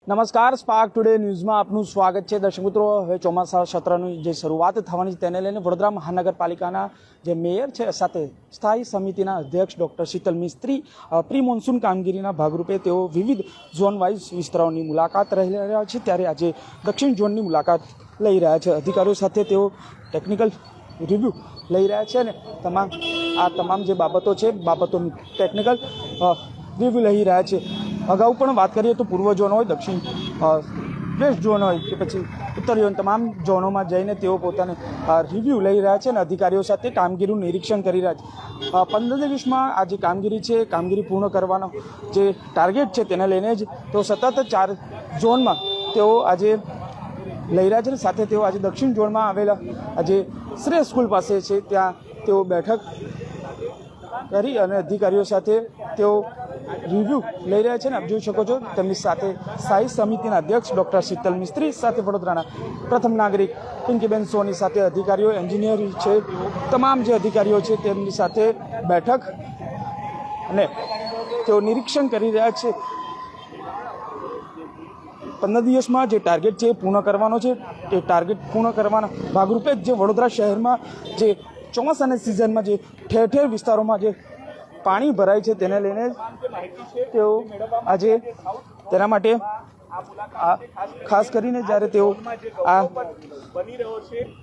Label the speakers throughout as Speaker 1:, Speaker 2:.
Speaker 1: નમસ્કાર, spark today ન્યૂઝમાં આપનું સ્વાગત છે. દર્શક મિત્રો, હવે ચોમાસા સત્રની જે શરૂઆત થવાની છે તેને લઈને વડોદરા મહાનગરપાલિકાના જે મેયર છે સાથે સ્થાયી સમિતિના અધ્યક્ષ ડૉક્ટર શીતલ મિસ્ત્રી પ્રી મોન્સૂન કામગીરીના ભાગરૂપે તેઓ વિવિધ ઝોન વાઇઝ વિસ્તારોની મુલાકાત રહી રહ્યા છે. ત્યારે આજે દક્ષિણ ઝોનની મુલાકાત લઈ રહ્યા છે. અધિકારીઓ સાથે તેઓ ટેકનિકલ રિવ્યૂ લઈ રહ્યા છે અને તમામ જે બાબતો છે બાબતોનું ટેકનિકલ રિવ્યૂ લઈ રહ્યા છે. અગાઉ પણ વાત કરીએ તો પૂર્વ ઝોન હોય, દક્ષિણ વેસ્ટ ઝોન હોય કે પછી ઉત્તર ઝોન, તમામ ઝોનોમાં જઈને તેઓ પોતાને રિવ્યૂ લઈ રહ્યા છે અને અધિકારીઓ સાથે કામગીરીનું નિરીક્ષણ કરી રહ્યા છે. 15 દિવસમાં આ જે કામગીરી છે કામગીરી પૂર્ણ કરવાનો જે ટાર્ગેટ છે તેને લઈને જ તેઓ સતત 4 ઝોનમાં તેઓ આજે લઈ રહ્યા છે. સાથે તેઓ આજે દક્ષિણ ઝોનમાં આવેલા આજે શ્રેય સ્કૂલ પાસે છે ત્યાં તેઓ બેઠક કરી અને અધિકારીઓ સાથે તેઓ રિવ્યૂ લઈ રહ્યા છે. અને આપ જોઈ શકો છો તેમની સાથે સ્થાયી સમિતિના અધ્યક્ષ ડૉક્ટર શીતલ મિસ્ત્રી સાથે વડોદરાના પ્રથમ નાગરિક પિંકીબેન સોની સાથે અધિકારીઓ, એન્જિનિયર છે, તમામ જે અધિકારીઓ છે તેમની સાથે બેઠક અને તેઓ નિરીક્ષણ કરી રહ્યા છે. 15 દિવસમાં જે ટાર્ગેટ છે એ પૂર્ણ કરવાનો છે. એ ટાર્ગેટ પૂર્ણ કરવાના ભાગરૂપે જે વડોદરા શહેરમાં જે ચોમાસાની સિઝનમાં જે ઠેર ઠેર વિસ્તારોમાં જે પાણી ભરાય છે તેને લઈને તેઓ આજે તેના માટે ખાસ કરીને જ્યારે તેઓ આ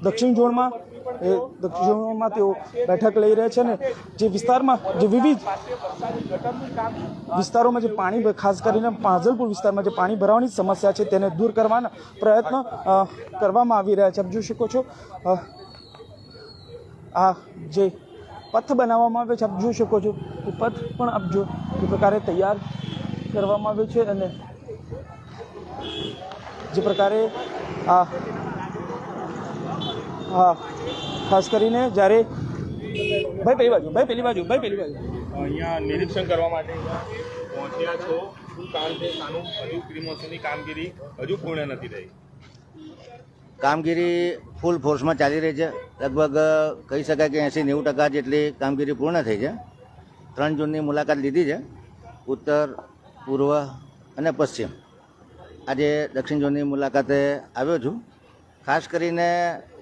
Speaker 1: દક્ષિણ ઝોનમાં તેઓ બેઠક લઈ રહ્યા છે. અને જે વિસ્તારમાં જે વિવિધ વિસ્તારોમાં જે પાણી, ખાસ કરીને પાંજલપુર વિસ્તારમાં જે પાણી ભરાવાની સમસ્યા છે તેને દૂર કરવાના પ્રયત્ન કરવામાં આવી રહ્યા છે. આપ જોઈ શકો છો આ જે પથ બનાવવામાં આવે છે, આપ જોઈ શકો છો એ પથ પણ આપ જો એ પ્રકારે તૈયાર કરવામાં આવ્યો છે. અને જે પ્રકારે આ ખાસ કરીને જ્યારે પેલી બાજુ
Speaker 2: અહીંયા નિરીક્ષણ કરવા માટે પહોંચ્યા છો, શું કામ છે? આનું હજુ પ્રી મોન્સૂનની કામગીરી હજુ પૂર્ણ નથી થઈ.
Speaker 3: કામગીરી ફૂલ ફોર્સમાં ચાલી રહી છે. લગભગ કહી શકાય કે 80-90% જેટલી કામગીરી પૂર્ણ થઈ છે. 3 ઝોનની મુલાકાત લીધી છે, ઉત્તર, પૂર્વ અને પશ્ચિમ. આજે દક્ષિણ ઝોનની મુલાકાતે આવ્યો છું. ખાસ કરીને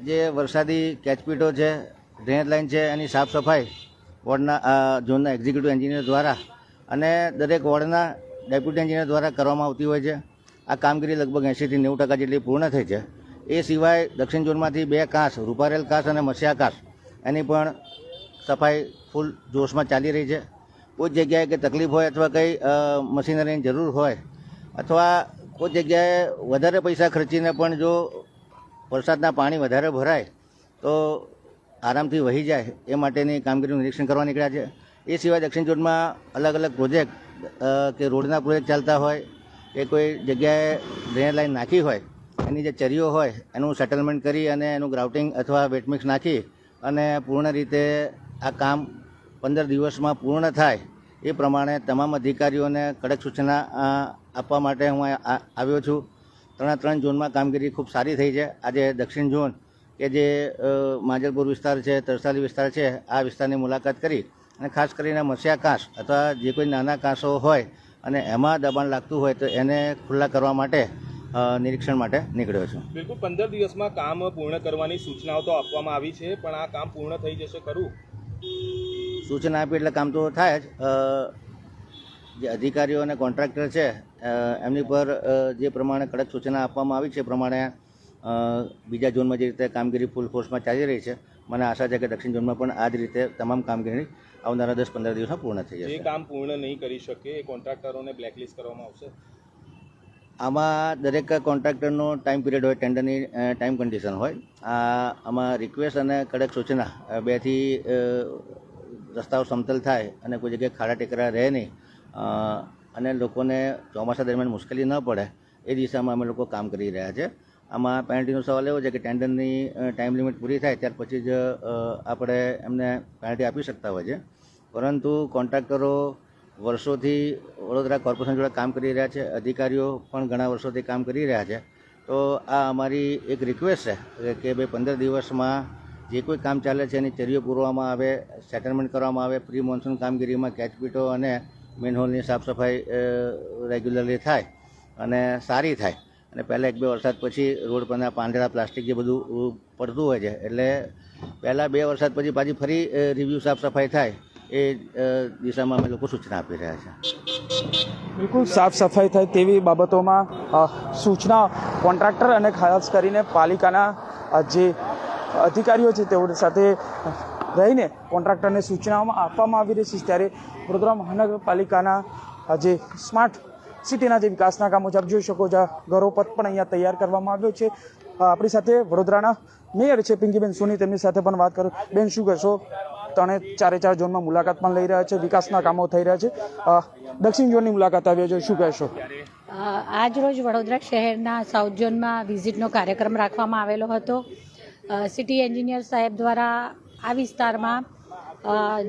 Speaker 3: જે વરસાદી કેચપીટો છે, ડ્રેનેજ લાઇન છે, એની સાફ સફાઈ વોર્ડના ઝોનના એક્ઝિક્યુટિવ એન્જિનિયર દ્વારા અને દરેક વોર્ડના ડેપ્યુટી એન્જિનિયર દ્વારા કરવામાં આવતી હોય છે. આ કામગીરી લગભગ 80-90% જેટલી પૂર્ણ થઈ છે. એ સિવાય દક્ષિણ ઝોનમાંથી 2 કાંસ, રૂપારેલ કાંસ અને મસિયા કાંસ, એની પણ સફાઈ ફૂલ જોશમાં ચાલી રહી છે. કોઈ જગ્યાએ કંઈ તકલીફ હોય અથવા કંઈ મશીનરીની જરૂર હોય અથવા કોઈ જગ્યાએ વધારે પૈસા ખર્ચીને પણ જો વરસાદના પાણી વધારે ભરાય તો આરામથી વહી જાય એ માટેની કામગીરીનું નિરીક્ષણ કરવા નીકળ્યા છે. એ સિવાય દક્ષિણ ઝોનમાં અલગ અલગ પ્રોજેક્ટ કે રોડના પ્રોજેક્ટ ચાલતા હોય કે કોઈ જગ્યાએ ડ્રેનેજ લાઈન નાખી હોય એની જે ચરીઓ હોય એનું સેટલમેન્ટ કરી અને એનું ગ્રાઉટિંગ અથવા વેટમિક્સ નાખી અને પૂર્ણ રીતે આ કામ 15 દિવસમાં પૂર્ણ થાય એ પ્રમાણે તમામ અધિકારીઓને કડક સૂચના આપવા માટે હું આવ્યો છું. 3 ઝોનમાં કામગીરી ખૂબ સારી થઈ છે. આજે દક્ષિણ ઝોન કે જે માંજલપુર વિસ્તાર છે, તરસાલી વિસ્તાર છે, આ વિસ્તારની મુલાકાત કરી અને ખાસ કરીને મસિયા કાંસ અથવા જે કોઈ નાના કાંસો હોય અને એમાં દબાણ લાગતું હોય તો એને ખુલ્લા કરવા માટે નિરીક્ષણ માટે નીકળ્યો છું.
Speaker 2: બિલકુલ 15 દિવસમાં કામ પૂર્ણ કરવાની સૂચનાઓ તો આપવામાં આવી છે, પણ આ કામ પૂર્ણ થઈ જશે ખરું?
Speaker 3: સૂચના આપી એટલે કામ તો થાય જ. જે અધિકારીઓ અને કોન્ટ્રાક્ટર છે એમની પર જે પ્રમાણે કડક સૂચના આપવામાં આવી છે એ પ્રમાણે બીજા ઝોનમાં જે રીતે કામગીરી ફૂલ ફોર્સમાં ચાલી રહી છે, મને આશા છે કે દક્ષિણ ઝોનમાં પણ આ જ રીતે તમામ કામગીરી આવનારા 10-15 દિવસમાં પૂર્ણ થઈ જશે.
Speaker 2: જે કામ પૂર્ણ નહીં કરી શકે એ કોન્ટ્રાક્ટરોને બ્લેકલિસ્ટ કરવામાં આવશે.
Speaker 3: આમાં દરેક કોન્ટ્રાક્ટરનો ટાઈમ પિરિયડ હોય, ટેન્ડરની ટાઈમ કન્ડિશન હોય. આમાં રિક્વેસ્ટ અને કડક સૂચના બેથી રસ્તાઓ સમતલ થાય અને કોઈ જગ્યાએ ખાડા ટેકરા રહે નહીં અને લોકોને ચોમાસા દરમિયાન મુશ્કેલી ન પડે એ દિશામાં અમે લોકો કામ કરી રહ્યા છે. આમાં પેનલ્ટીનો સવાલ એવો છે કે ટેન્ડરની ટાઈમ લિમિટ પૂરી થાય ત્યાર પછી જ આપણે એમને પેનલ્ટી આપી શકતા હોય છે. પરંતુ કોન્ટ્રાક્ટરો વર્ષોથી વડોદરા કોર્પોરેશન જોડે કામ કરી રહ્યા છે, અધિકારીઓ પણ ઘણા વર્ષોથી કામ કરી રહ્યા છે. તો આ અમારી એક રિક્વેસ્ટ છે કે ભાઈ 15 દિવસમાં જે કોઈ કામ ચાલે છે એની ચરીઓ પૂરવામાં આવે, સેટલમેન્ટ કરવામાં આવે. પ્રી મોન્સૂન કામગીરીમાં કેચપીટો અને મેનહોલની સાફ સફાઈ રેગ્યુલરલી થાય અને સારી થાય. અને પહેલાં 1-2 વરસાદ પછી રોડ પરના પાંદડા પ્લાસ્ટિક જે બધું પડતું હોય છે એટલે પહેલાં 2 વરસાદ પછી પાછી ફરી રિવ્યૂ સાફ સફાઈ થાય એ દિશામાં અમે લોકો સૂચના આપી રહ્યા છીએ.
Speaker 1: બિલકુલ સાફ સફાઈ થાય તેવી બાબતોમાં સૂચના કોન્ટ્રાક્ટર અને ખાસ કરીને પાલિકાના જે અધિકારીઓ છે તેઓ સાથે રહીને કોન્ટ્રાક્ટરને સૂચનાઓમાં આપવામાં આવી રહી છે. ત્યારે વડોદરા મહાનગરપાલિકાના જે સ્માર્ટ સિટીના જે વિકાસના કામો છે આપ જોઈ શકો છો, ઘરોપથ પણ અહીંયા તૈયાર કરવામાં આવ્યો છે. આપણી સાથે વડોદરાના મેયર છે પિંકીબેન સોની, તેમની સાથે પણ વાત કરું. બેન, શું કહેશો? 3-4 ઝોનમાં મુલાકાત પણ લઈ રહ્યા છે, વિકાસના કામો થઈ રહ્યા છે, દક્ષિણ ઝોનની મુલાકાત આવ્યા છે, શું કહેશો?
Speaker 4: આજ રોજ વડોદરા શહેરના સાઉથ ઝોનમાં વિઝિટનો કાર્યક્રમ રાખવામાં આવેલો હતો. સિટી એન્જિનિયર સાહેબ દ્વારા આ વિસ્તારમાં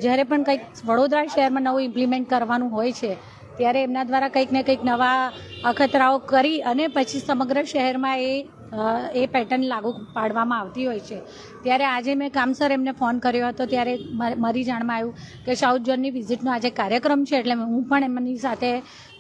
Speaker 4: જ્યારે પણ કંઈક વડોદરા શહેરમાં નવું ઇમ્પ્લિમેન્ટ કરવાનું હોય છે ત્યારે એમના દ્વારા કંઈક ને કંઈક નવા અખતરાઓ કરી અને પછી સમગ્ર શહેરમાં એ પેટર્ન લાગુ પાડવામાં આવતી હોય છે. ત્યારે આજે મેં કામસર એમને ફોન કર્યો હતો ત્યારે મારી જાણમાં આવ્યું કે સાઉથ ઝોનની વિઝિટનો આજે કાર્યક્રમ છે એટલે હું પણ એમની સાથે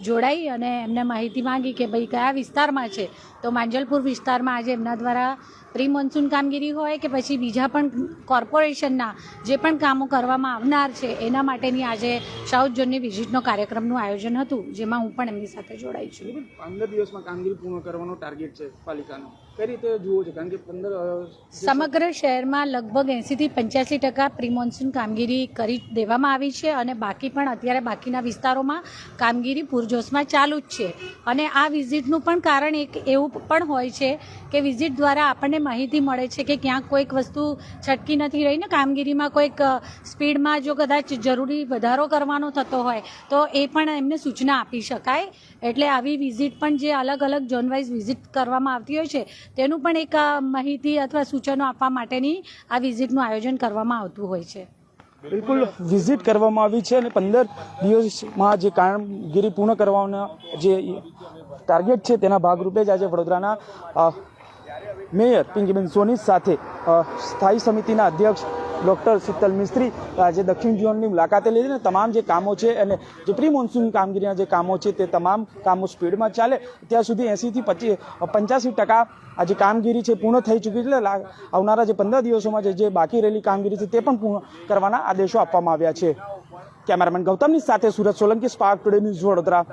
Speaker 4: જોડાઈ અને એમને માહિતી માંગી કે ભાઈ કયા વિસ્તારમાં છે. તો માંજલપુર વિસ્તારમાં આજે એમના દ્વારા પ્રી મોન્સૂન કામગીરી હોય કે પછી બીજા પણ કોર્પોરેશનના જે પણ કામો કરવામાં આવનાર છે એના માટેની આજે સાઉથ ઝોનની વિઝિટનો કાર્યક્રમનું આયોજન હતું, જેમાં હું પણ એમની સાથે જોડાઈ છું.
Speaker 1: 15 દિવસમાં કામગીરી પૂર્ણ કરવાનો ટાર્ગેટ છે પાલિકાનો, કઈ રીતે જુઓ છો? કારણ કે 15
Speaker 4: સમગ્ર શહેરમાં લગભગ 80-85% પ્રી મોન્સૂન કામગીરી કરી દેવામાં આવી છે અને બાકી પણ અત્યારે બાકીના વિસ્તારોમાં કામગીરી પૂરજોશમાં ચાલુ જ છે. અને આ વિઝિટનું પણ કારણ એક એવું પણ હોય છે કે વિઝિટ દ્વારા આપણને માહિતી મળે છે કે ક્યાંક કોઈક વસ્તુ છટકી નથી રહી ને કામગીરીમાં કોઈક સ્પીડમાં જો કદાચ જરૂરી વધારો કરવાનો થતો હોય તો એ પણ એમને સૂચના આપી શકાય. એટલે આવી વિઝિટ પણ જે અલગ અલગ ઝોન વાઇઝ વિઝિટ કરવામાં આવતી હોય છે તેનું પણ એક માહિતી અથવા સૂચનો આપવા માટેની આ વિઝિટનું આયોજન કરવામાં આવતું હોય છે.
Speaker 1: બિલકુલ વિઝિટ કરવામાં આવી છે અને 15 દિવસમાં જે કામગીરી પૂર્ણ કરવાના જે ટાર્ગેટ છે તેના ભાગરૂપે જ આજે વડોદરાના મેયર પિંકીબેન સોની સાથે સ્થાયી સમિતિના અધ્યક્ષ ડૉક્ટર શીતલ મિસ્ત્રી આજે દક્ષિણ ઝોનની મુલાકાતે લીધી ને તમામ જે કામો છે અને જે પ્રી મોન્સૂન કામગીરીના જે કામો છે તે તમામ કામો સ્પીડમાં ચાલે ત્યાં સુધી 80% થી 85% આ જે કામગીરી છે પૂર્ણ થઈ ચૂકી છે. એટલે આવનારા જે 15 દિવસોમાં જે બાકી રહેલી કામગીરી છે તે પણ પૂર્ણ કરવાના આદેશો આપવામાં આવ્યા છે. કેમેરામેન ગૌતમની સાથે Surat Solanki, spark today news, Vadodara.